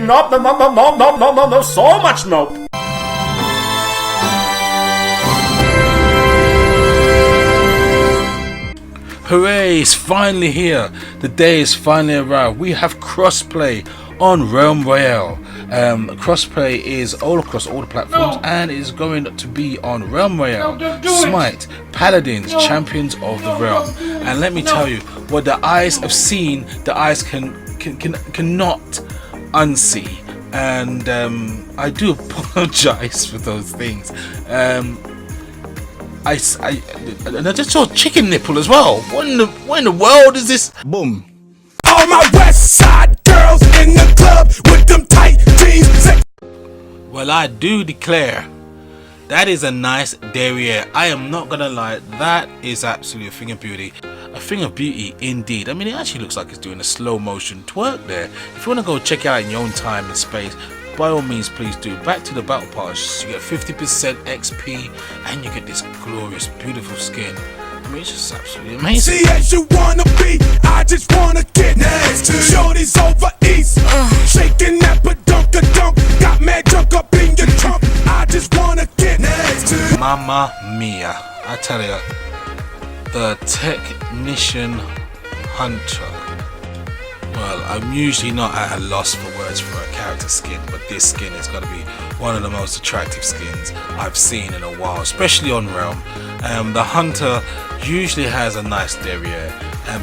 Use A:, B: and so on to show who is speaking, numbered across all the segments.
A: nope, no, so much nope.
B: Hooray, it's finally here. The day is finally arrived. We have crossplay on Royale. Crossplay is all across all the platforms and is going to be on Royale, Smite, Paladins, Champions of the Realm. And let me tell you, what the eyes have seen, the eyes cannot unsee. And I do apologize for those things. I just saw chicken nipple as well. What in the world is this?
C: Boom. All my West Side girls in the club with them tight jeans.
B: Well, I do declare that is a nice derriere. I am not gonna lie, that is absolutely a thing of beauty. A thing of beauty indeed. I mean, it actually looks like it's doing a slow motion twerk there. If you want to go check it out in your own time and space, by all means, please do. Back to the battle pass, you get 50% XP and you get this glorious, beautiful skin. I mean, it's just absolutely amazing.
C: See, as you wanna be, I just wanna get next to shorties over east, shaking that badunk-a-dunk, got mad junk up in your trunk. I just wanna get next to.
B: Mamma mia! I tell you, the Technician Hunter. Well, I'm usually not at a loss for words for a character skin, but this skin is going to be one of the most attractive skins I've seen in a while, especially on Realm. The Hunter usually has a nice derriere.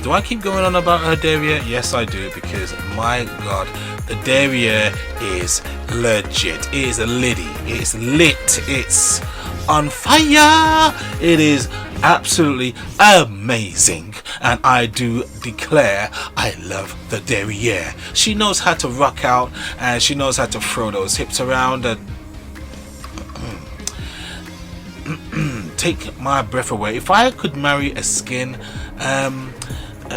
B: Do I keep going on about her derriere? Yes, I do, because my god, the derriere is legit. It is a liddy. It's lit. It's on fire. It is absolutely amazing, and I do declare I love the derriere. She knows how to rock out and she knows how to throw those hips around and take my breath away. If I could marry a skin,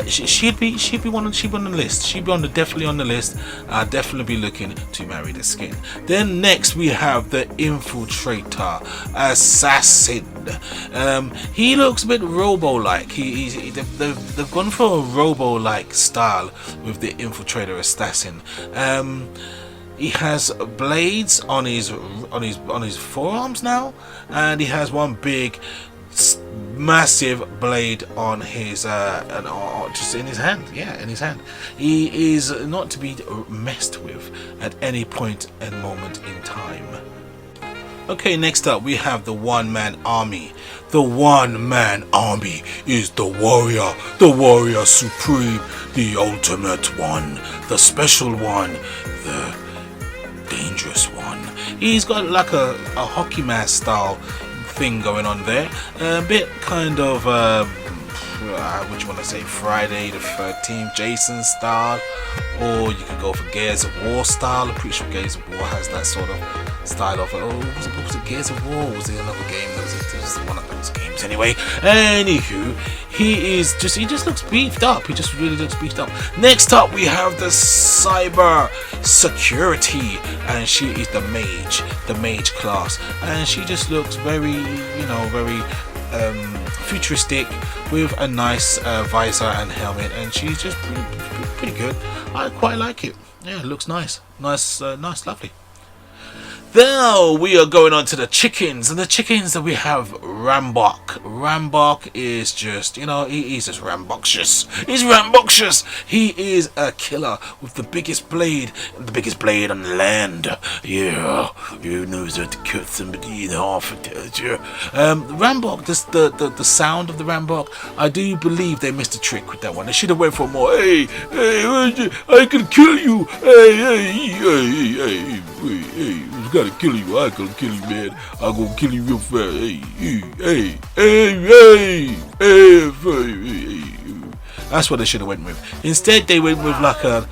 B: she'd be on the list. She'd be definitely on the list. I'd definitely be looking to marry the skin. Then next we have the Infiltrator Assassin. He looks a bit Robo-like. They've gone for a Robo-like style with the Infiltrator Assassin. He has blades on his forearms now, and he has one big massive blade on his just in his hand. Yeah, in his hand. He is not to be messed with at any point and moment in time. Okay, next up we have the one-man army. The one-man army is the warrior supreme, the ultimate one, the special one, the dangerous one. He's got like a hockey mask style thing going on there, a bit kind of what you want to say, Friday the 13th Jason style, or you could go for Gears of War style. I'm pretty sure Gears of War has that sort of style of it. Oh, what was it Gears of War? Was it another game? It was one of those games anyway. Anywho, he just looks beefed up. He just really looks beefed up. Next up we have the Cyber Security, and she is the mage class, and she just looks very, very futuristic with a nice visor and helmet, and she's just pretty good. I quite like it. Yeah, it looks nice, lovely. Now we are going on to the chickens, and the chickens that we have Rambok. Rambok is just, he's just rambunctious. He's rambunctious. He is a killer with the biggest blade on the land. Yeah, you know that to cut somebody in half. Rambok, the sound of the Rambok, I do believe they missed a trick with that one. They should have went for more. Hey, I can kill you. Hey. Gotta kill you. I gonna kill you, man. I gonna kill you real fast. Hey. That's what they should have went with. Instead, they went with like a.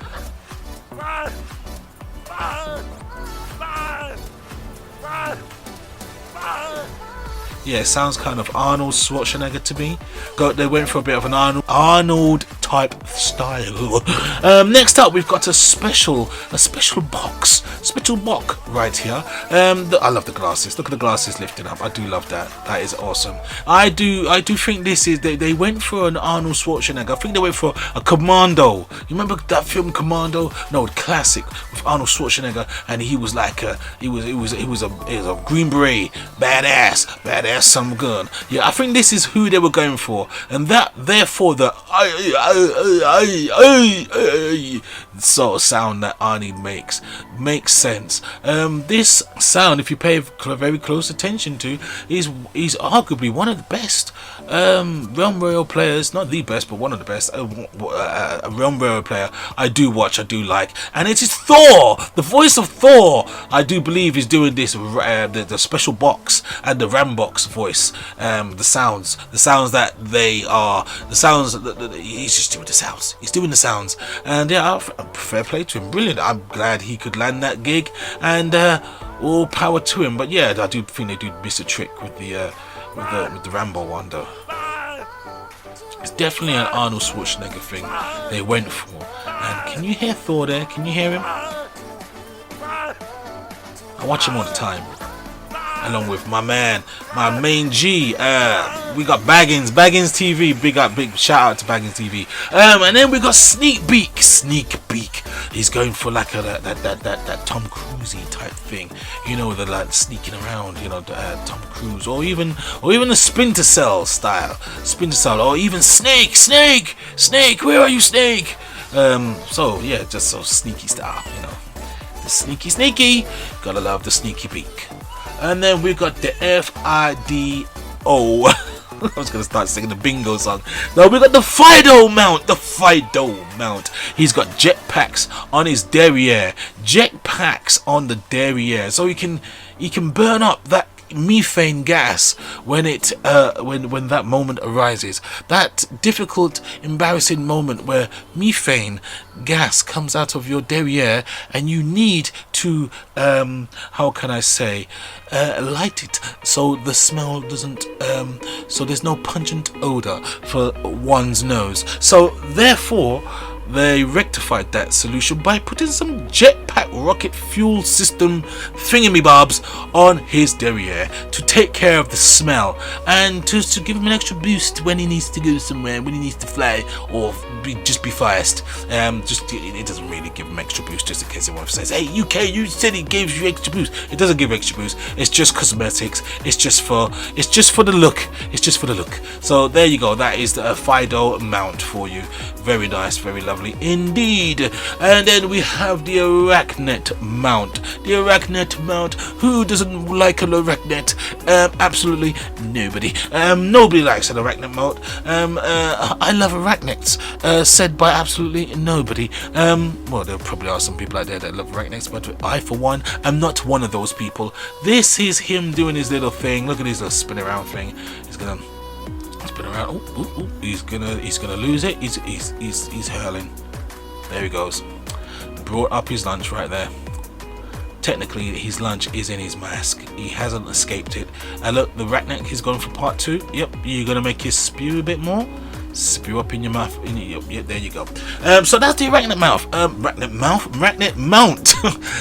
B: Yeah, it sounds kind of Arnold Schwarzenegger to me. They went for a bit of an Arnold type style. Next up, we've got a special box right here. I love the glasses. Look at the glasses lifted up. I do love that. That is awesome. I do think this is they went for an Arnold Schwarzenegger. I think they went for a Commando. You remember that film Commando? No, classic with Arnold Schwarzenegger, and he was like he was a Green Beret, badass some gun. Yeah, I think this is who they were going for, and that therefore the sort of sound that Arnie makes sense. This sound, if you pay very close attention to, is arguably one of the best Realm Royale players, not the best, but one of the best. A Realm Royale player I do like, and it is Thor, the voice of Thor. I do believe is doing this, the special box and the Ram box voice. The sounds that they are, the sounds that he's just doing the sounds. He's doing the sounds, and yeah, fair play to him. Brilliant. I'm glad he could land that gig, and all power to him. But yeah, I do think they do miss a trick with the Rambo one though. It's definitely an Arnold Schwarzenegger thing they went for. And can you hear Thor there? Can you hear him? I watch him all the time, along with my main G. We got Baggins TV. Big shout out to Baggins TV. And then we got Sneak Beak. He's going for like that Tom Cruisey type thing, you know, the like sneaking around, you know, Tom Cruise, or even the Splinter Cell style, or even Snake. Where are you, Snake? So yeah, just so sneaky style, you know, the sneaky. Gotta love the Sneaky Beak. And then we got the FIDO. I was gonna start singing the bingo song. Now we got the Fido mount. He's got jetpacks on his derriere. On the derriere, so he can burn up that methane gas when that moment arises, that difficult, embarrassing moment where methane gas comes out of your derriere and you need to light it so the smell doesn't so there's no pungent odor for one's nose. So therefore they rectified that solution by putting some jetpack rocket fuel system thingamybobs on his derriere to take care of the smell and to give him an extra boost when he needs to go somewhere, when he needs to fly or just be fast. It doesn't really give him extra boost, just in case anyone says, "Hey, UK, you said it gives you extra boost." It doesn't give extra boost. It's just cosmetics. It's just for the look. So there you go. That is the Fido mount for you. Very nice, very lovely indeed. And then we have the Arachnet mount. Who doesn't like an Arachnet? Absolutely nobody. Nobody likes an Arachnet mount. I love Arachnets. Said by absolutely nobody. Well, there probably are some people out there that love Arachnets, but I, for one, am not one of those people. This is him doing his little thing. Look at his little spin around thing. He's gonna spin around. He's gonna lose it. He's hurling. There he goes. Brought up his lunch right there. Technically, his lunch is in his mask. He hasn't escaped it. And look, the Arachnet, he's gone for part 2. Yep, you're gonna make his spew a bit more. Spew up in your mouth. Yep, there you go. So that's the Arachnet mount.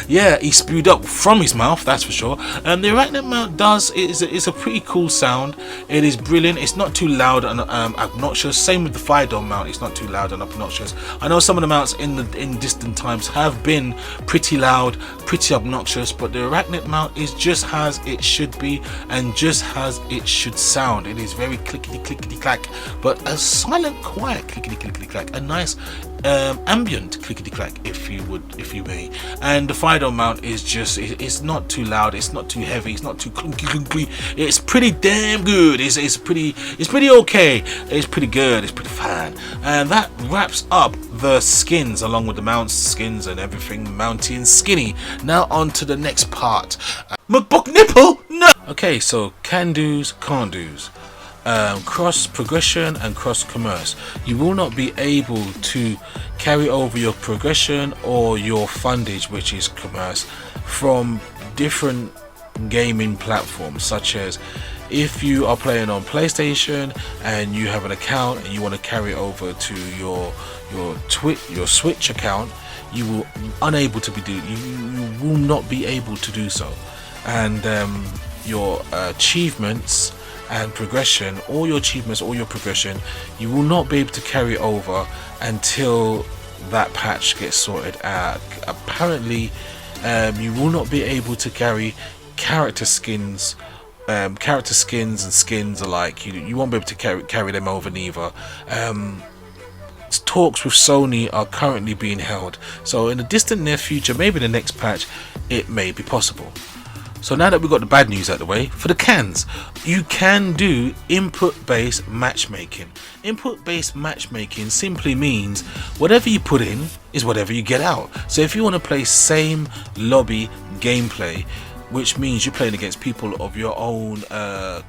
B: Yeah, he spewed up from his mouth, that's for sure. The Arachnet mount is a pretty cool sound. It is brilliant. It's not too loud and obnoxious. Same with the Fido mount. It's not too loud and obnoxious. I know some of the mounts in distant times have been pretty loud, pretty obnoxious, but the Arachnet mount is just as it should be and just as it should sound. It is very clickety clack, but a silent, quiet clickety clack, a nice ambient clickety clack, if you may. And the Fido mount is just, it's not too loud, it's not too heavy, it's not too clunky. It's pretty damn good. It's pretty okay. It's pretty good. It's pretty fine. And that wraps up the skins, along with the mounts, skins, and everything mounty and skinny. Now on to the next part. McBook nipple. No. Okay, so can do's, can't do's. Cross progression and cross commerce. You will not be able to carry over your progression or your fundage, which is commerce, from different gaming platforms such as If you are playing on PlayStation and you have an account and you want to carry it over to your Switch account, you will you will not be able to do so, and your achievements and progression, all your achievements, all your progression, you will not be able to carry over until that patch gets sorted out. Apparently, you will not be able to carry character skins and skins alike. You won't be able to carry them over neither. Talks with Sony are currently being held, so in the distant near future, maybe the next patch, it may be possible. So now that we've got the bad news out of the way, for the cans, you can do input-based matchmaking. Input-based matchmaking simply means whatever you put in is whatever you get out. So if you want to play same lobby gameplay, which means you're playing against people of your own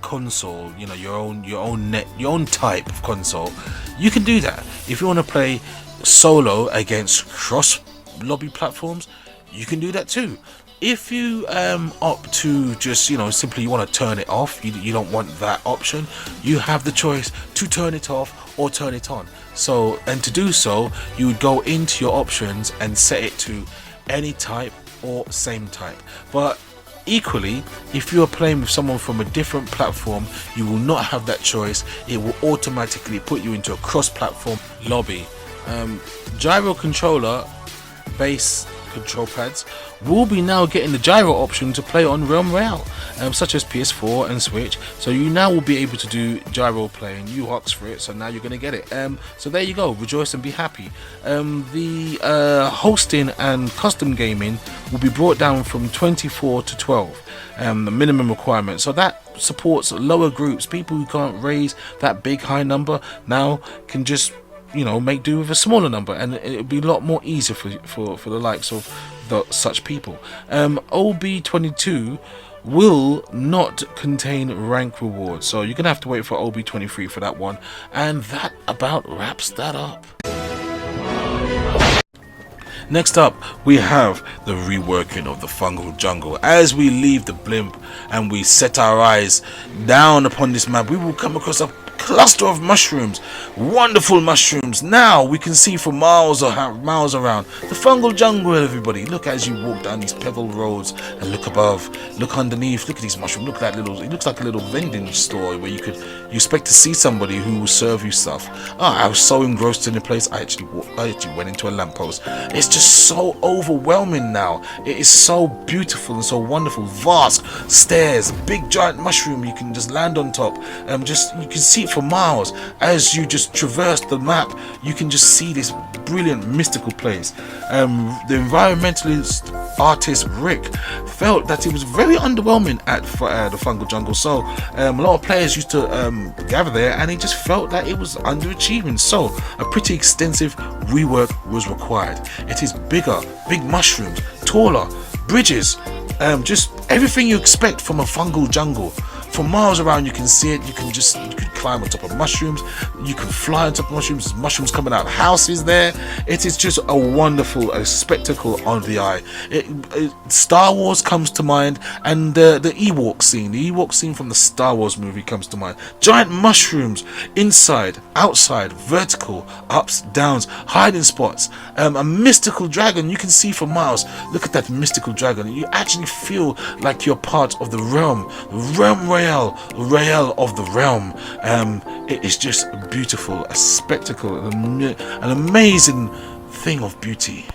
B: console, you know, your own type of console, you can do that. If you want to play solo against cross lobby platforms, you can do that too. If you opt to just, you know, simply you want to turn it off, you don't want that option, you have the choice to turn it off or turn it on. So, and to do so, you would go into your options and set it to any type or same type. But equally, if you are playing with someone from a different platform, you will not have that choice. It will automatically put you into a cross-platform lobby. Gyro controller base control pads will be now getting the gyro option to play on Royale, such as PS4 and Switch. So you now will be able to do gyro playing. You asked for it, so now you're going to get it. So there you go. Rejoice and be happy. The hosting and custom gaming will be brought down from 24 to 12. The minimum requirement. So that supports lower groups. People who can't raise that big high number now can just, you know, make do with a smaller number, and it'll be a lot more easier for the likes of such people. OB22 will not contain rank rewards, so you're gonna have to wait for OB23 for that one, and that about wraps that up. Next up, we have the reworking of the fungal jungle. As we leave the blimp and we set our eyes down upon this map, we will come across a cluster of mushrooms, wonderful mushrooms. Now we can see for miles around the fungal jungle. Everybody, look as you walk down these pebble roads and look above, look underneath, look at these mushrooms. Look at that little, it looks like a little vending store where you expect to see somebody who will serve you stuff. I was so engrossed in the place, I actually went into a lamppost. It's just so overwhelming now. It is so beautiful and so wonderful. Vast stairs, big giant mushroom you can just land on top. You can see it for miles. As you just traverse the map, you can just see this brilliant mystical place. The environmentalist artist Rick felt that it was very underwhelming at the fungal jungle, so a lot of players used to gather there, and he just felt that it was underachieving, so a pretty extensive rework was required. It is bigger, big mushrooms, taller, bridges, just everything you expect from a fungal jungle. For miles around you can see it. You can climb on top of mushrooms, you can fly on top of mushrooms. There's mushrooms coming out of houses there. It is just a wonderful spectacle on the eye. Star Wars comes to mind, and the Ewok scene from the Star Wars movie comes to mind. Giant mushrooms inside, outside, vertical, ups, downs, hiding spots, a mystical dragon you can see for miles. Look at that mystical dragon. You actually feel like you're part of the realm Royale of the realm. It is just beautiful, a spectacle, an amazing thing of beauty.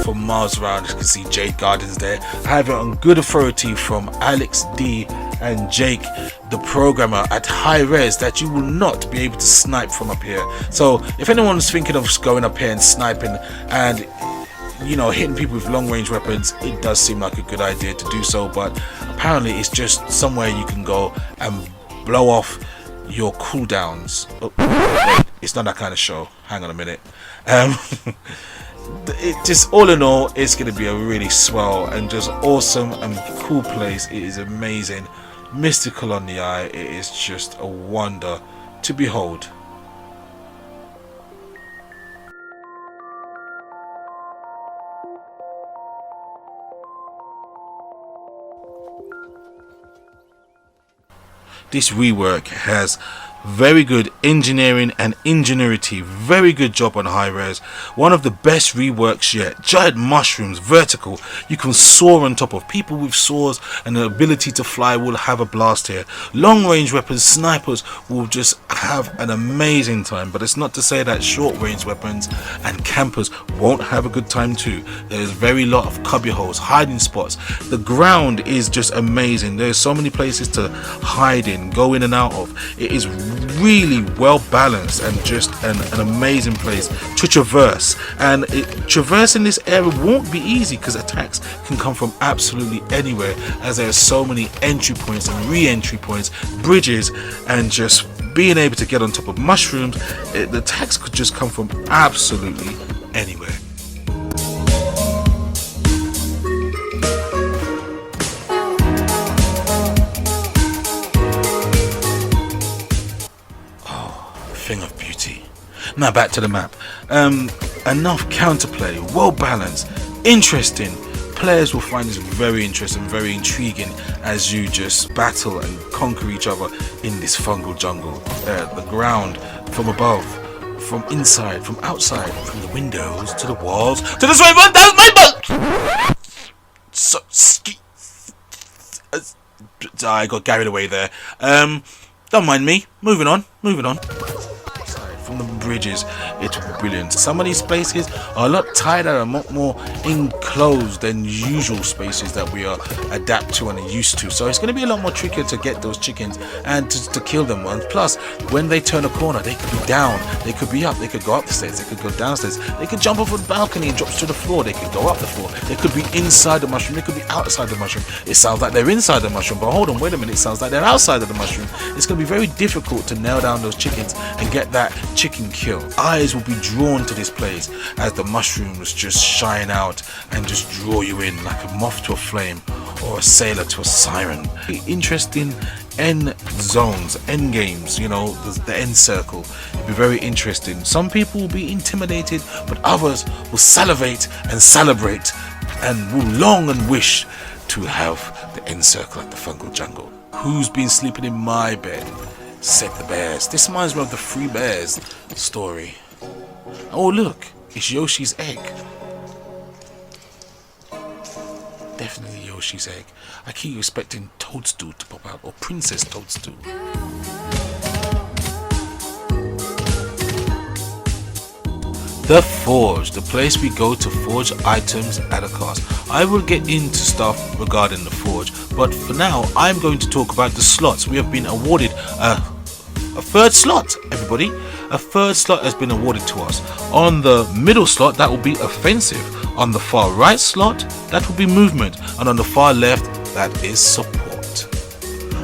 B: For miles around, you can see Jade Gardens there. I have it on good authority from Alex D and Jake, the programmer at high res, that you will not be able to snipe from up here. So if anyone's thinking of going up here and sniping and, you know, hitting people with long range weapons, it does seem like a good idea to do so, but apparently it's just somewhere you can go and blow off your cooldowns. Oh, wait, it's not that kind of show. Hang on a minute. It just, all in all, it's going to be a really swell and just awesome and cool place. It is amazing, mystical on the eye. It is just a wonder to behold. this rework has very good engineering and ingenuity. Very good job on high res. One of the best reworks yet. Giant mushrooms, vertical. You can soar on top of. People with saws and the ability to fly will have a blast here. Long range weapons, snipers will just have an amazing time. But it's not to say that short range weapons and campers won't have a good time too. There's very lot of cubby holes, hiding spots. The ground is just amazing. There's so many places to hide in, go in and out of. It is really well balanced and just an amazing place to traverse. And traversing this area won't be easy because attacks can come from absolutely anywhere, as there are so many entry points and re-entry points, bridges, and just being able to get on top of mushrooms. The attacks could just come from absolutely anywhere. Thing of beauty. Now back to the map. Enough counterplay, well balanced, interesting. Players will find this very interesting, very intriguing as you just battle and conquer each other in this fungal jungle. The ground, from above, from inside, from outside, from the windows to the walls to the swing. That's my butt. So I got carried away there. Don't mind me. Moving on. From the bridges, it's brilliant. Some of these spaces are a lot tighter and more enclosed than usual spaces that we are adapt to and are used to. So it's going to be a lot more trickier to get those chickens and to kill them. And plus, when they turn a corner, they could be down, they could be up, they could go up the stairs, they could go downstairs, they could jump off the balcony and drop to the floor, they could go up the floor, they could be inside the mushroom, they could be outside the mushroom. It sounds like they're inside the mushroom, but hold on, wait a minute, it sounds like they're outside of the mushroom. It's going to be very difficult to nail down those chickens and get that chicken kill. Eyes will be drawn to this place as the mushrooms just shine out and just draw you in like a moth to a flame or a sailor to a siren. Interesting end zones, end games, you know, the end circle. It'll be very interesting. Some people will be intimidated, but others will salivate and celebrate and will long and wish to have the end circle at the fungal jungle. Who's been sleeping in my bed? Said the bears. This reminds me of the Three Bears story. Oh look, it's Yoshi's egg. Definitely Yoshi's egg. I keep expecting Toadstool to pop out, or Princess Toadstool. The Forge, the place we go to forge items at a cost. I will get into stuff regarding the Forge, but for now I'm going to talk about the slots. We have been awarded a third slot, everybody. A third slot has been awarded to us. On the middle slot, that will be offensive. On the far right slot, that will be movement. And on the far left, that is support.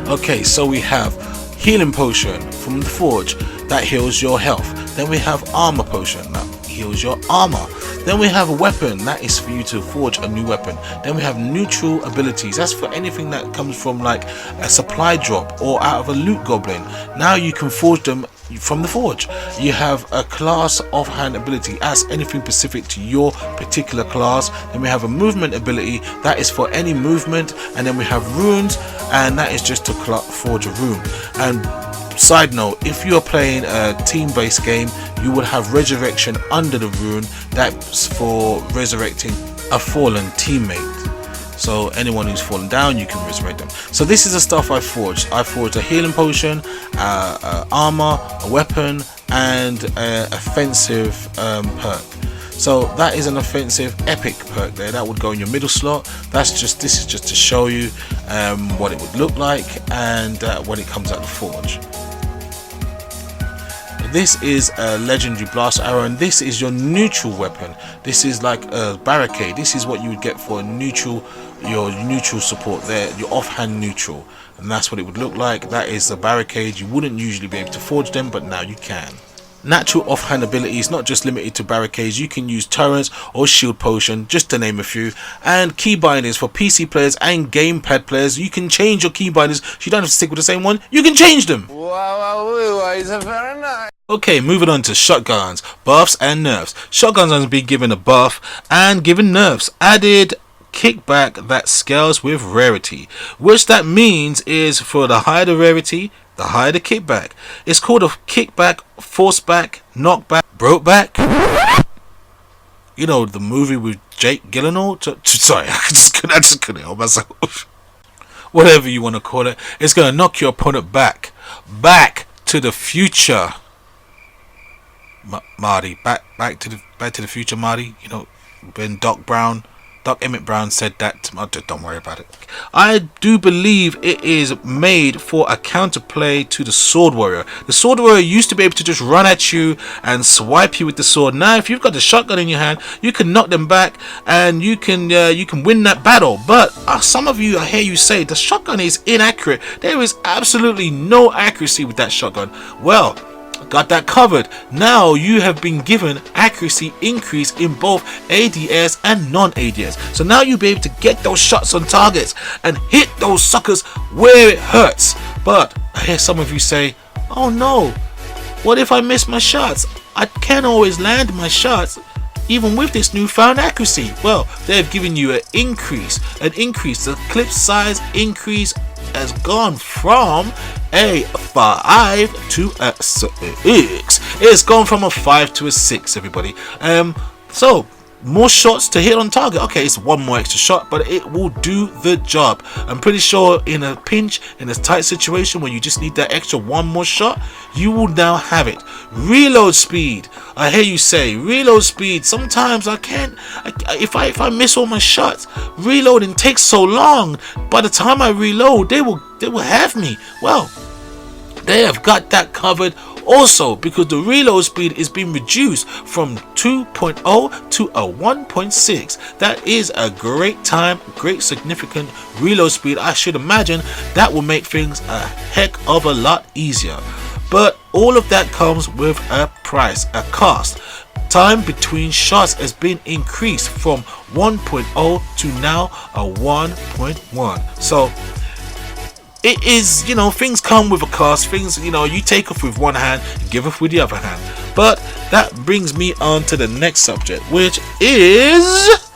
B: Okay, so we have healing potion from the Forge that heals your health. Then we have armor potion that heals your armor. Then we have a weapon, that is for you to forge a new weapon. Then we have neutral abilities, that's for anything that comes from like a supply drop or out of a loot goblin. Now you can forge them from the Forge. You have a class offhand ability, as anything specific to your particular class. Then we have a movement ability, that is for any movement. And then we have runes, and that is just to forge a rune. And side note, if you're playing a team-based game, you will have resurrection under the rune. That's for resurrecting a fallen teammate. So anyone who's fallen down, you can resurrect them. So this is the stuff I forged. I forged a healing potion, armor, a weapon, and an offensive perk. So that is an offensive epic perk there. That would go in your middle slot. This is just to show you what it would look like and when it comes out the Forge. This is a legendary blast arrow, and this is your neutral weapon. This is like a barricade. This is what you would get for a neutral, your neutral support there, your offhand neutral, and that's what it would look like. That is a barricade. You wouldn't usually be able to forge them, but now you can. Natural offhand ability is not just limited to barricades. You can use turrets or shield potion, just to name a few. And key bindings for PC players and gamepad players. You can change your key bindings, so you don't have to stick with the same one. You can change them.
D: Wow, it's very nice.
B: Okay, moving on to shotguns, buffs and nerfs. Shotguns have been given a buff and given nerfs. Added kickback that scales with rarity, which that means is for the higher the rarity, the higher the kickback. It's called a kickback, force back, knockback, broke back. You know, the movie with Jake Gyllenhaal. Sorry, I just couldn't help myself. Whatever you want to call it, it's gonna knock your opponent back to the future. Marty, back to the future, Marty. You know, when Doc Emmett Brown said that. Don't worry about it. I do believe it is made for a counterplay to the Sword Warrior. The Sword Warrior used to be able to just run at you and swipe you with the sword. Now, if you've got the shotgun in your hand, you can knock them back and you can win that battle. But some of you, I hear you say the shotgun is inaccurate. There is absolutely no accuracy with that shotgun. Well, got that covered. Now you have been given accuracy increase in both ADS and non-ADS. So now you'll be able to get those shots on targets and hit those suckers where it hurts. But I hear some of you say, oh no, what if I miss my shots? I can't always land my shots even with this newfound accuracy. Well, they've given you an increase. The clip size increase has gone from a 5 to a 6. It's gone from a 5 to a 6, everybody. So more shots to hit on target. Okay, it's one more extra shot, but it will do the job. I'm pretty sure in a pinch, in a tight situation where you just need that extra one more shot, you will now have it. Reload speed. I hear you say reload speed. Sometimes I can't. If I miss all my shots, reloading takes so long. By the time I reload, they will have me. Well, they have got that covered also, because the reload speed is being reduced from 2.0 to a 1.6. That is a great significant reload speed. I should imagine that will make things a heck of a lot easier. But all of that comes with a price, a cost. Time between shots has been increased from 1.0 to now a 1.1. So it is, things come with a cost. Things, you take off with one hand, give off with the other hand. But that brings me on to the next subject, which is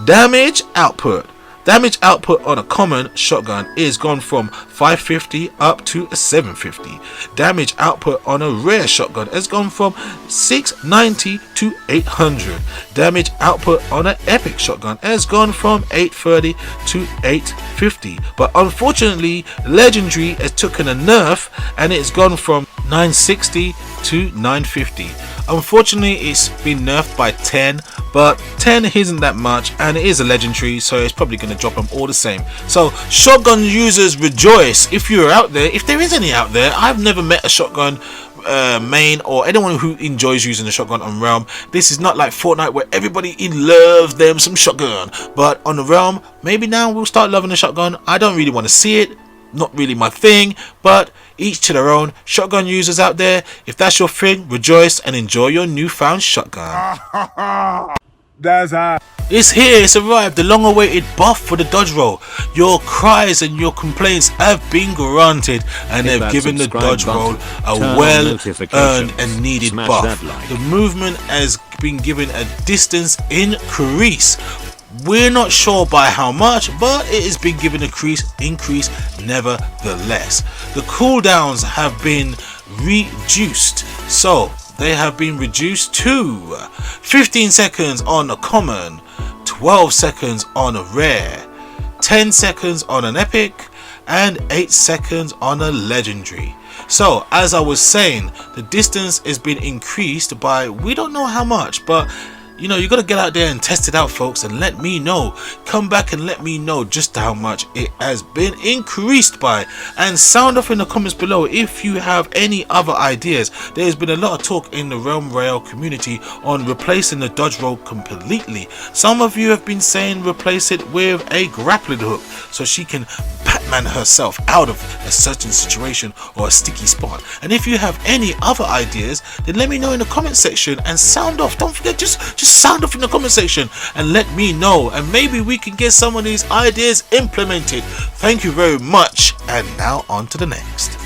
B: damage output. Damage output on a common shotgun is gone from 550 up to a 750. Damage output on a rare shotgun has gone from 690 to 800. Damage output on an epic shotgun has gone from 830 to 850. But unfortunately, legendary has taken a nerf and it's gone from 960 to 950. Unfortunately, it's been nerfed by 10, but 10 isn't that much, and it is a legendary, so it's probably going to drop them all the same. So shotgun users rejoice. If you're out there, if there is any out there, I've never met a shotgun main or anyone who enjoys using the shotgun on Realm. This is not like Fortnite where everybody loves them some shotgun, but on the Realm, maybe now we'll start loving the shotgun. I don't really want to see it, not really my thing, but each to their own. Shotgun users out there, if that's your thing, rejoice and enjoy your newfound shotgun.
C: That's hot.
B: It's here, it's arrived, the long awaited buff for the dodge roll. Your cries and your complaints have been granted, and they've given the dodge roll a well earned and needed buff. The movement has been given a distance increase. We're not sure by how much, but it has been given a increase nevertheless. The cooldowns have been reduced, so they have been reduced to 15 seconds on a common, 12 seconds on a rare, 10 seconds on an epic, and 8 seconds on a legendary. So as I was saying, the distance has been increased by, we don't know how much, but you got to get out there and test it out, folks, and let me know. Come back and let me know just how much it has been increased by, and sound off in the comments below if you have any other ideas. There's been a lot of talk in the Realm Royale community on replacing the dodge roll completely. Some of you have been saying replace it with a grappling hook so she can Batman herself out of a certain situation or a sticky spot. And if you have any other ideas, then let me know in the comment section and sound off. Don't forget, just sound off in the comment section and let me know, and maybe we can get some of these ideas implemented. Thank you very much, and now on to the next.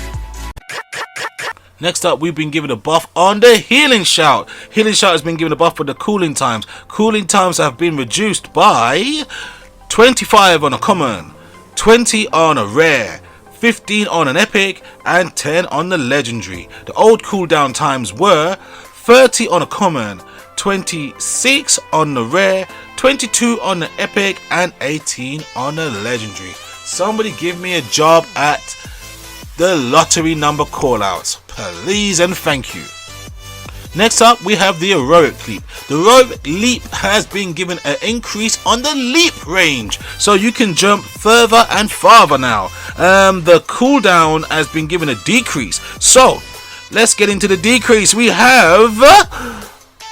B: Next up, we've been given a buff on the Healing Shout. Healing Shout has been given a buff for the cooling times. Cooling times have been reduced by 25 on a common, 20 on a rare, 15 on an epic, and 10 on the legendary. The old cooldown times were 30 on a common, 26 on the rare, 22 on the epic, and 18 on the legendary. Somebody give me a job at the lottery number callouts, please and thank you. Next up, we have the heroic leap. The heroic leap has been given an increase on the leap range, so you can jump further and farther now. The cooldown has been given a decrease, so let's get into the decrease. We have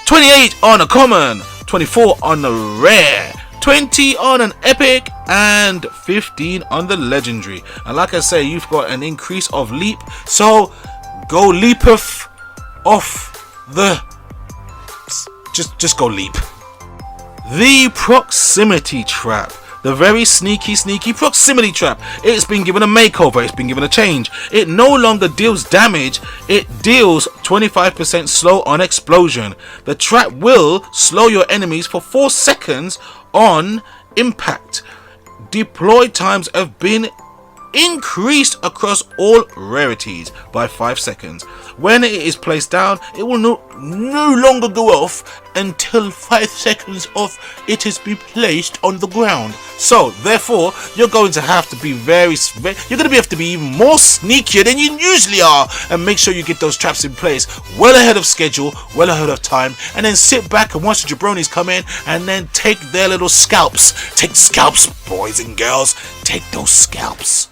B: 28 on a common, 24 on the rare, 20 on an epic, and 15 on the legendary. And like I say, you've got an increase of leap, so go leapeth off the just go leap. The proximity trap, the very sneaky proximity trap, it's been given a makeover, it's been given a change. It no longer deals damage, it deals 25% slow on explosion. The trap will slow your enemies for 4 seconds on impact. Deploy times have been increased across all rarities by 5 seconds. When it is placed down, it will no longer go off until 5 seconds of it has been placed on the ground. So therefore, you're going to have to be you're going to have to be even more sneakier than you usually are, and make sure you get those traps in place well ahead of schedule, well ahead of time, and then sit back and watch the jabronis come in and then take their little scalps. Take scalps, boys and girls, take those scalps.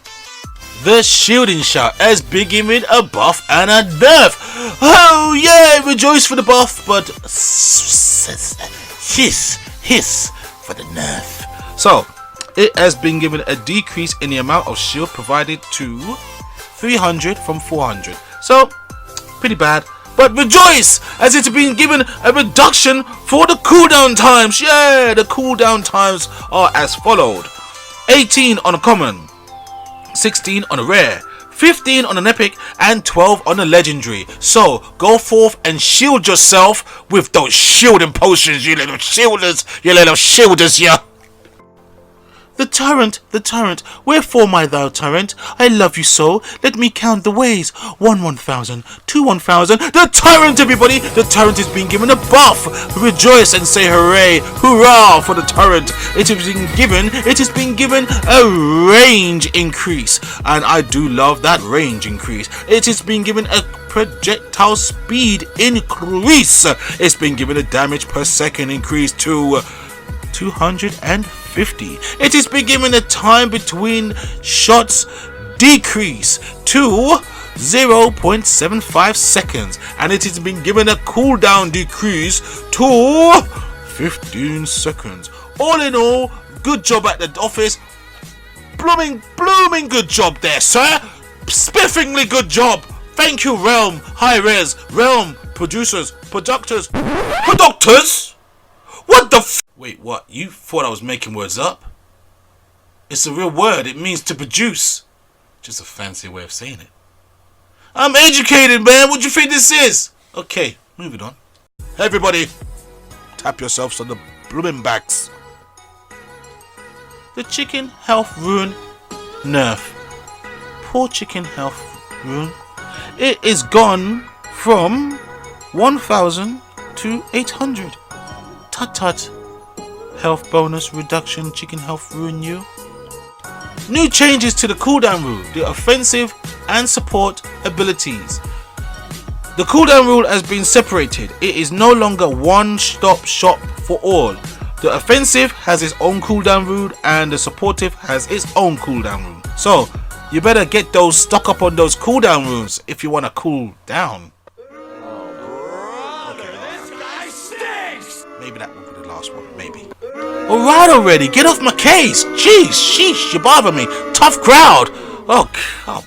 B: The shielding shout has been given a buff and a nerf. Oh yeah, rejoice for the buff, but hiss for the nerf. So it has been given a decrease in the amount of shield provided to 300 from 400. So pretty bad, but rejoice as it's been given a reduction for the cooldown times. Yeah, the cooldown times are as followed: 18 on a common, 16 on a rare, 15 on an epic, and 12 on a legendary. So go forth and shield yourself with those shielding potions, you little shielders, yeah. The turret, wherefore my thou turret? I love you so, let me count the ways. 1,000, 2,000. The turret, everybody! The turret is being given a buff. Rejoice and say hooray, hurrah for the turret. It has been given a range increase. And I do love that range increase. It has been given a projectile speed increase. It's been given a damage per second increase to 250. It has been given a time between shots decrease to 0.75 seconds, and it has been given a cooldown decrease to 15 seconds. All in all, good job at the office. Blooming good job there, sir. Spiffingly good job. Thank you, Realm, High Res, Realm, producers, productors. What the Wait, what? You thought I was making words up? It's a real word. It means to produce. Just a fancy way of saying it. I'm educated, man. What do you think this is? Okay, moving on. Everybody, tap yourselves on the blooming backs. The chicken health rune nerf. Poor chicken health rune. It is gone from 1,000 to 800. Tut. Health bonus reduction, chicken health ruin you. New changes to the cooldown rule, the offensive and support abilities. The cooldown rule has been separated. It is no longer one-stop shop for all. The offensive has its own cooldown rule and the supportive has its own cooldown rule. So you better get those stock up on those cooldown rules if you want to cool down. Maybe that will be the last one, maybe. Alright already, get off my case. Jeez, sheesh, you bother me. Tough crowd. Oh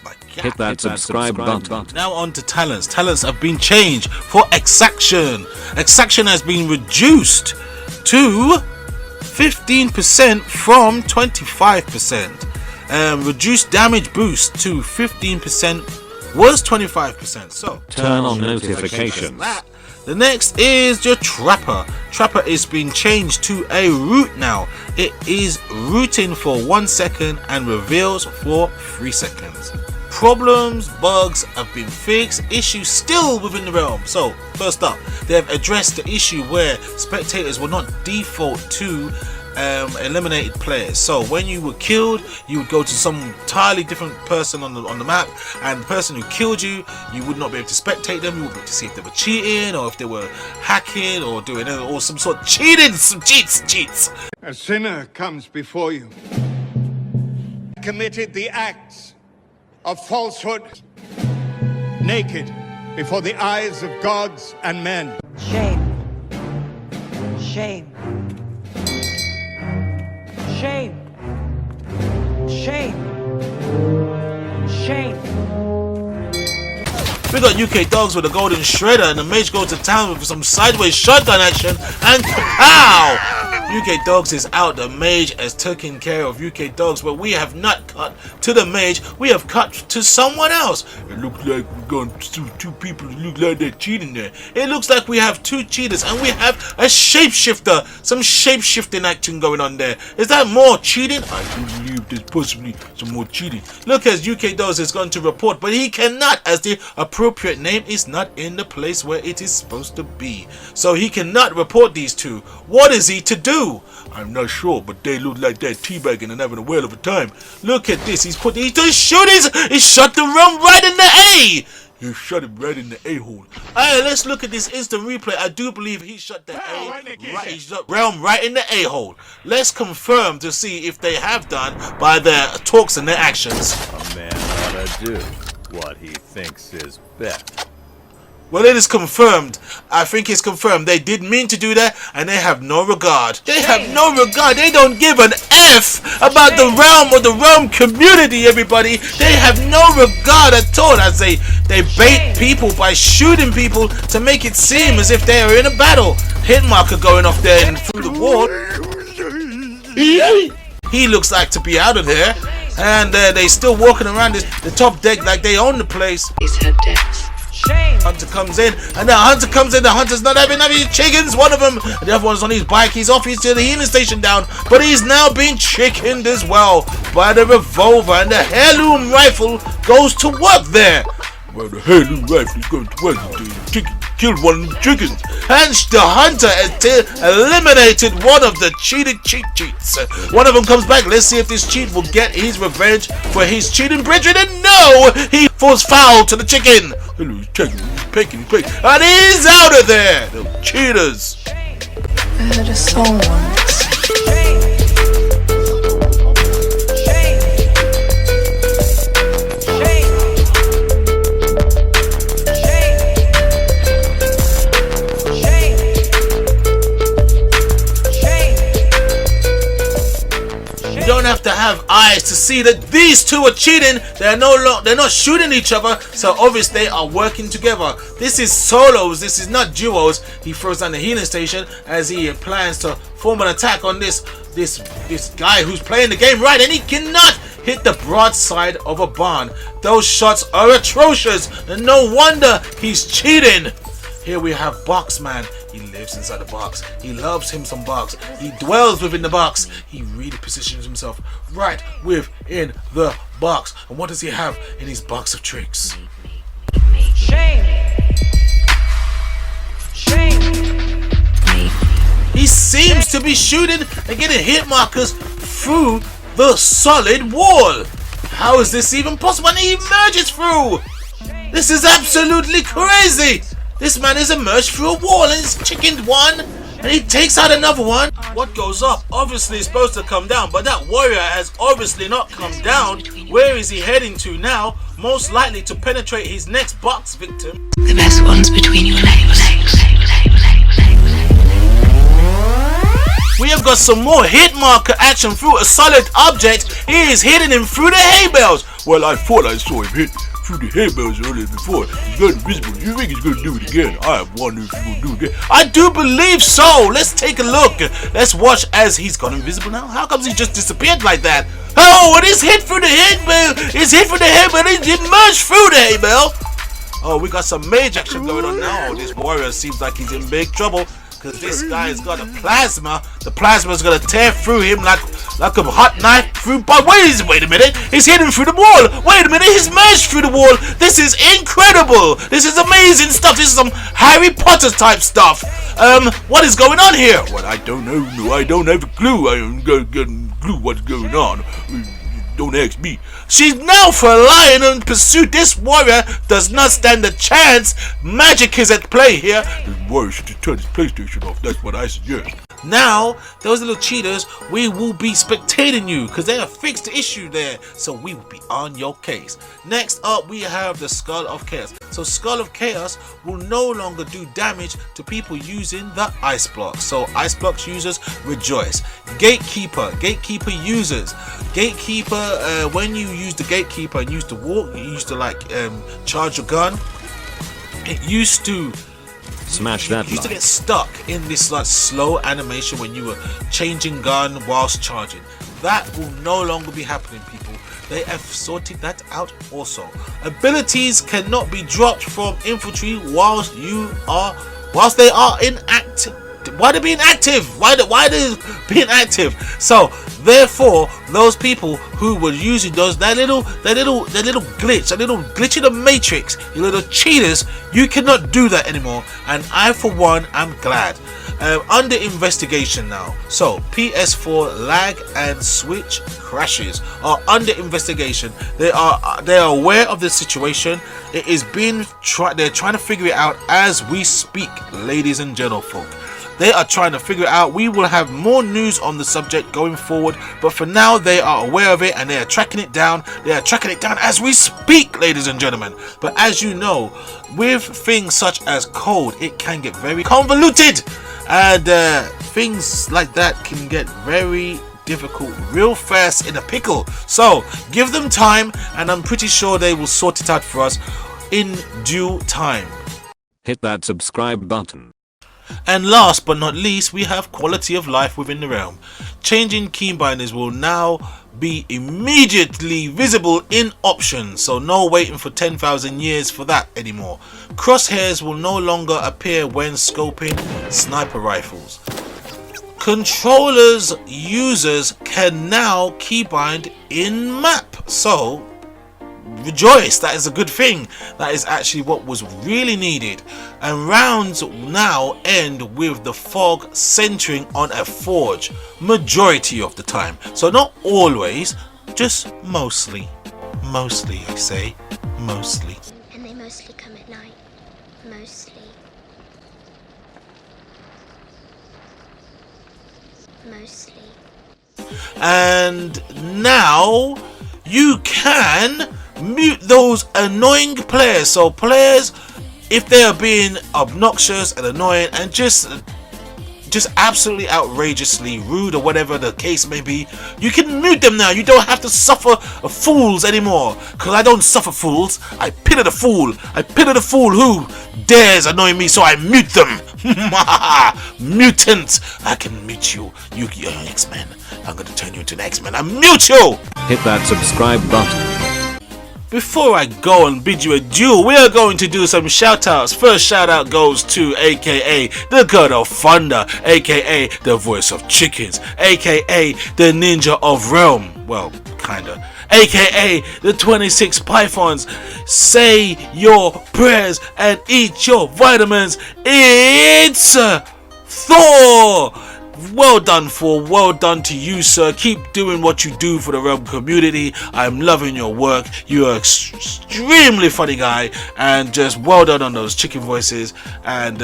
B: my god.
E: Hit that subscribe button.
B: Now on to talents. Talents have been changed for exaction. Exaction has been reduced to 15% from 25%. Reduced damage boost to 15% was 25%. So
E: turn on notifications.
B: The next is your Trapper. Trapper is being changed to a root now. It is rooting for 1 second and reveals for 3 seconds. Problems, bugs have been fixed, issues still within the realm. So first up, they have addressed the issue where spectators will not default to eliminated players. So when you were killed, you would go to some entirely different person on the map, and the person who killed you, you would not be able to spectate them. You would be able to see if they were cheating or if they were hacking or doing or some sort of cheating, some cheats.
F: A sinner comes before you, committed the acts of falsehood, naked before the eyes of gods and men.
G: Shame. Shame. Shame. Shame. Shame.
B: We got UK-Doggz with a golden shredder, and the mage goes to town with some sideways shotgun action, and pow! UK-Doggz is out. The mage has taken care of UK-Doggz, but we have not cut to the mage. We have cut to someone else. It looks like we're going to two people who look like they're cheating there. It looks like we have 2 cheaters, and we have a shapeshifter. Some shape-shifting action going on there. Is that more cheating? I do believe there's possibly some more cheating. Look, as UK-Doggz is going to report, but he cannot, as the appropriate name is not in the place where it is supposed to be. So he cannot report these 2. What is he to do? I'm not sure, but they look like they're teabagging and having a whale of a time. Look at this. He's doing shootings. He shot the realm right in the A. He shot him right in the A-hole. Alright, let's look at this instant replay. I do believe he shot the he shot realm right in the A-hole. Let's confirm to see if they have done by their talks and their actions.
H: A man ought to do what he thinks is best.
B: Well, it is confirmed. I think it's confirmed. They did mean to do that, and they have no regard. They have no regard. They don't give an F about the realm or the realm community, everybody. They have no regard at all, as they bait people by shooting people to make it seem as if they are in a battle. Hitmarker going off there and through the wall. He looks like to be out of there, and they still walking around the top deck like they own the place. Hunter comes in, and the Hunter comes in. The Hunter's not having any chickens. One of them, the other one's on his bike. He's off. He's to the healing station down, but he's now being chickened as well by the revolver, and the heirloom rifle goes to work there. Well, the heirloom rifle is going to work. The chicken killed one of the chickens, and the Hunter has eliminated one of the cheats. One of them comes back. Let's see if this cheat will get his revenge for his cheating brethren. And no, he falls foul to the chicken. Hello, chicken, picking, and he's out of there. The cheaters.
I: I heard a song once.
B: You don't have to have eyes to see that these 2 are cheating. They're not shooting each other, so obviously they are working together. This is solos. This is not duos. He throws down the healing station as he plans to form an attack on this guy who's playing the game right, and he cannot hit the broadside of a barn. Those shots are atrocious, and no wonder he's cheating. Here we have Boxman. He lives inside the box. He loves him some box. He dwells within the box. He really positions himself right within the box. And what does he have in his box of tricks?
G: Shame. Shame.
B: He seems to be shooting and getting hit markers through the solid wall. How is this even possible? And he emerges through. This is absolutely crazy. This man is emerged through a wall and he's chickened one, and he takes out another one. What goes up obviously is supposed to come down, but that warrior has obviously not come down. Where is he heading to now? Most likely to penetrate his next box victim.
I: The best one's between your legs.
B: We have got some more hit marker action through a solid object. He is hitting him through the hay bales. Well, I thought I saw him hit through the hay bales earlier before. He's got invisible. You think he's gonna do it again? I wonder if he's gonna do it again. I do believe so. Let's take a look. Let's watch as he's gone invisible now. How comes he just disappeared like that? Oh, it is hit through the hay bale. It's hit through the hay bale. It emerged through the hay bale. Oh, we got some major action going on now. This warrior seems like he's in big trouble because this guy's got a plasma. The plasma's gonna tear through him like a hot knife through. But wait a minute, he's hitting through the wall. Wait a minute, he's merged through the wall. This is incredible. This is amazing stuff. This is some Harry Potter type stuff. What is going on here? Well, I don't know. No, I don't have a clue. I don't get a clue what's going on. Don't ask me. She's now flying in pursuit. This warrior does not stand a chance. Magic is at play here. The warrior should turn his PlayStation off. That's what I suggest. Now, those little cheaters, we will be spectating you because they have fixed the issue there. So we will be on your case. Next up, we have the Skull of Chaos. So Skull of Chaos will no longer do damage to people using the Ice Block. So Ice Blocks users rejoice. Gatekeeper users. Gatekeeper, when you use the Gatekeeper and used to walk, you used to like charge your gun. It used to
E: Smash that
B: used to get stuck in this like slow animation when you were changing gun whilst charging. That will no longer be happening, people. They have sorted that out also. Abilities cannot be dropped from infantry whilst they are inactive. Why they being active? Why they being active? So therefore, those people who were using that little glitch in the matrix, you little cheaters, you cannot do that anymore. And I, for one, am glad. Under investigation now. So PS4 lag and Switch crashes are under investigation. They are aware of the situation. It is being they're trying to figure it out as we speak, ladies and gentlefolk. They are trying to figure it out. We will have more news on the subject going forward, but for now they are aware of it and they are tracking it down. They are tracking it down as we speak, ladies and gentlemen. But as you know, with things such as code, it can get very convoluted, and things like that can get very difficult real fast in a pickle. So give them time, and I'm pretty sure they will sort it out for us in due time.
E: Hit that subscribe button.
B: And last but not least, we have quality of life within the realm. Changing key bindings will now be immediately visible in options, so no waiting for 10,000 years for that anymore. Crosshairs will no longer appear when scoping sniper rifles. Controllers users can now keybind in map, so rejoice, that is a good thing. That is actually what was really needed. And rounds now end with the fog centering on a forge majority of the time, so not always, just mostly I say mostly.
J: And they mostly come at night. Mostly.
B: And now you can mute those annoying players. So players, if they are being obnoxious and annoying and just absolutely outrageously rude or whatever the case may be, you can mute them now. You don't have to suffer fools anymore, because I don't suffer fools. I pity the fool. I pity the fool who dares annoy me, so I mute them. Mutant, I can mute you. You're an X-Men. I'm going to turn you into an X-Men. I mute you.
E: Hit that subscribe button.
B: Before I go and bid you adieu, we are going to do some shout outs. First shout out goes to aka the God of Thunder, aka the Voice of Chickens, aka the Ninja of Realm. Well, kinda. AKA the 26 Pythons. Say your prayers and eat your vitamins. It's Thor. Well done, Thor. Well done to you, sir. Keep doing what you do for the Realm community. I'm loving your work. You're an extremely funny guy, and just well done on those chicken voices. And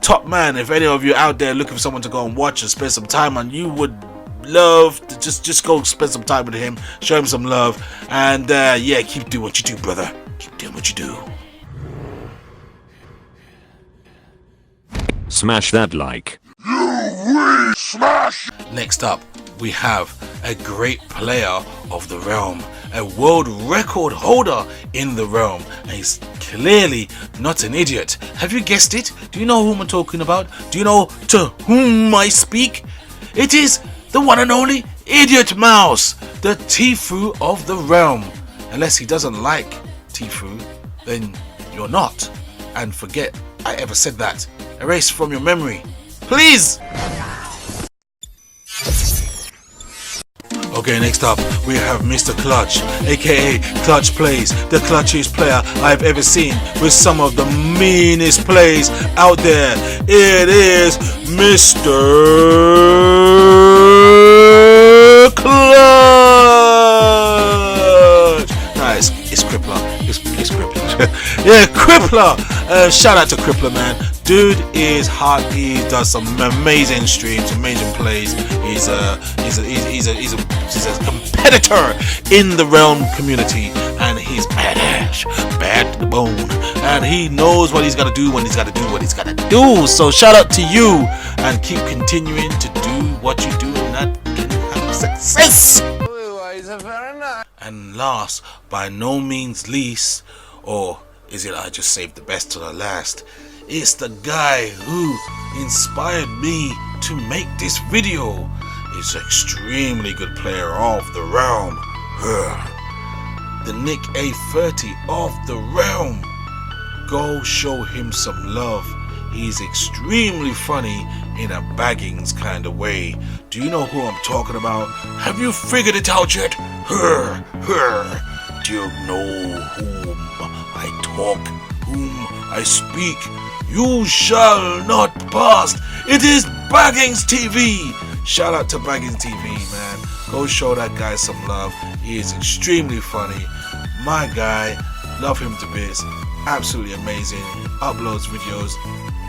B: top man, if any of you out there looking for someone to go and watch and spend some time on, you would love to just go spend some time with him, show him some love, and yeah, keep doing what you do, brother. Keep doing what you do.
E: Smash that like.
B: Next up, we have a great player of the realm, a world record holder in the realm, and he's clearly not an idiot. Have you guessed it? Do you know whom I'm talking about? Do you know to whom I speak? It is the one and only Idiot Mouse, the Tfue of the realm. Unless he doesn't like Tfue, then you're not. And forget I ever said that. Erase from your memory. Please! Okay, next up we have Mr. Clutch, aka Clutch Plays, the clutchiest player I've ever seen with some of the meanest plays out there. It is Mr. Clutch! Nice, it's Crippler. It's Crippler. Yeah, Crippler! Shout out to Crippler, man. Dude is hot. He does some amazing streams, amazing plays. He's a competitor in the realm community, and he's badass, bad to the bone, and he knows what he's gotta do when he's gotta do what he's gotta do. So shout out to you, and keep continuing to do what you do, and that can have success. And last, by no means least, or is it I just saved the best to the last? It's the guy who inspired me to make this video. He's an extremely good player of the realm. The Nick A30 of the realm. Go show him some love. He's extremely funny in a baggings kind of way. Do you know who I'm talking about? Have you figured it out yet? Do you know whom I talk, whom I speak? You shall not pass. It is Baggings TV. Shout out to Baggings TV, man. Go show that guy some love. He is extremely funny. My guy, love him to bits. Absolutely amazing. Uploads videos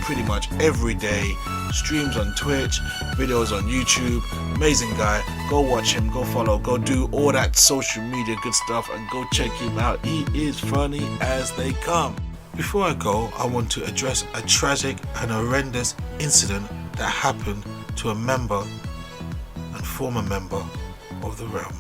B: pretty much every day. Streams on Twitch, videos on YouTube. Amazing guy. Go watch him, go follow, go do all that social media good stuff, and go check him out. He is funny as they come. Before I go, I want to address a tragic and horrendous incident that happened to a member and former member of the realm.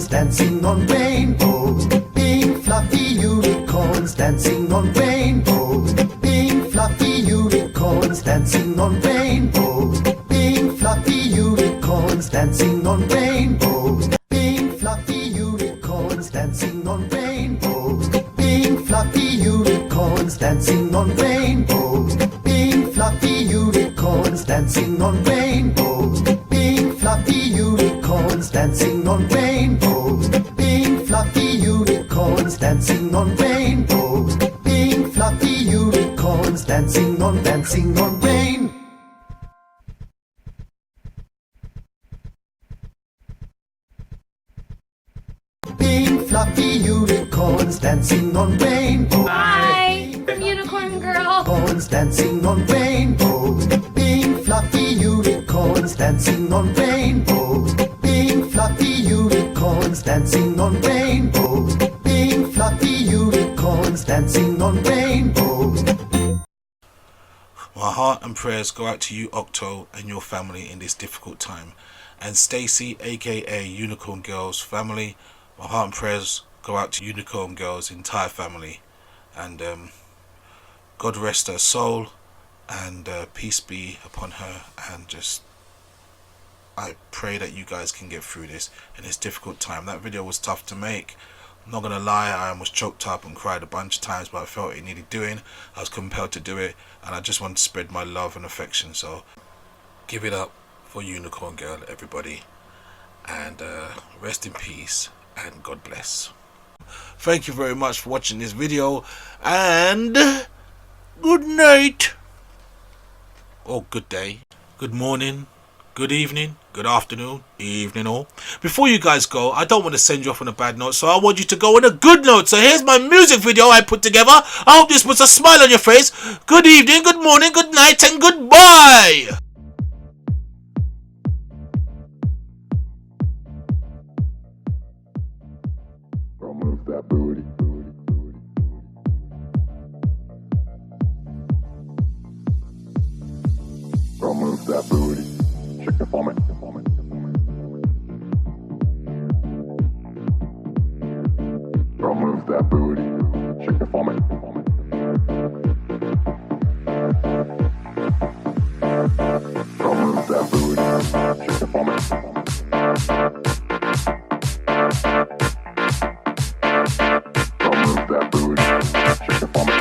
K: Dancing on rainbows, pink fluffy unicorns dancing on rainbows, pink fluffy unicorns dancing on rainbows, pink fluffy unicorns dancing on rainbows, pink fluffy unicorns dancing on rainbows, pink fluffy unicorns dancing on rainbows, pink fluffy unicorns dancing on rainbows, pink fluffy unicorns dancing on rainbows, pink fluffy unicorns dancing on rainbows, pink fluffy unicorns dancing on rain. Pink fluffy unicorns dancing on rainbows.
L: Hi, I'm Unicorn Girl.
K: Unicorns dancing on rainbows. Pink fluffy unicorns dancing on rainbows. Pink fluffy unicorns dancing on rainbows. Pink fluffy unicorns dancing on rainbows.
B: My heart and prayers go out to you, Octo, and your family in this difficult time. And Stacy, aka Unicorn Girl's family, my heart and prayers go out to Unicorn Girl's entire family. And God rest her soul, and peace be upon her. And just, I pray that you guys can get through this in this difficult time. That video was tough to make. I'm not gonna lie, I almost choked up and cried a bunch of times, but I felt it needed doing. I was compelled to do it, and I just want to spread my love and affection. So give it up for Unicorn Girl, everybody, and rest in peace and God bless. Thank you very much for watching this video, and good night, or good day, good morning, good evening, good afternoon, evening all. Before you guys go, I don't want to send you off on a bad note, so I want you to go on a good note. So here's my music video I put together. I hope this puts a smile on your face. Good evening, good morning, good night, and goodbye.
M: Move that booty. Move that booty. Shake it for me. move that booty. Shake it for me. Go move that booty. Shake it for me.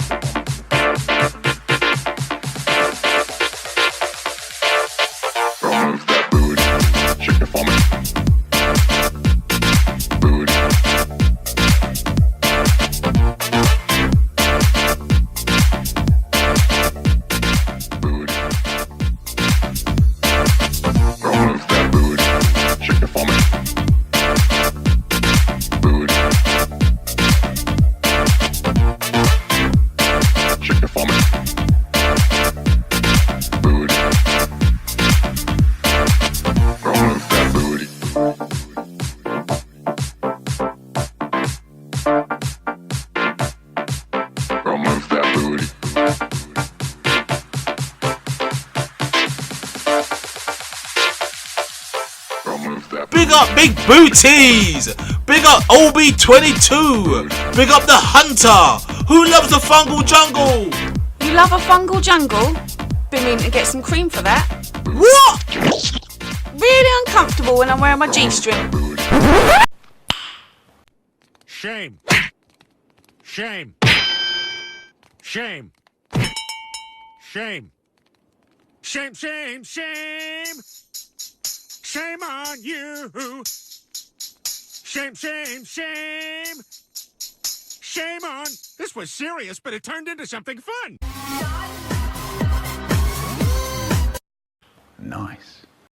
M: Go move that booty. Shake it for me. Booty.
B: Big up Big Booties! Big up OB22! Big up the Hunter! Who loves the fungal jungle?
L: You love a fungal jungle? Been meaning to get some cream for that.
B: What?
L: Really uncomfortable when I'm wearing my G-string.
F: Shame. Shame. Shame. Shame. Shame, shame, shame. Shame on you. Shame, shame, shame. Shame on. This was serious, but it turned into something fun.
H: Nice.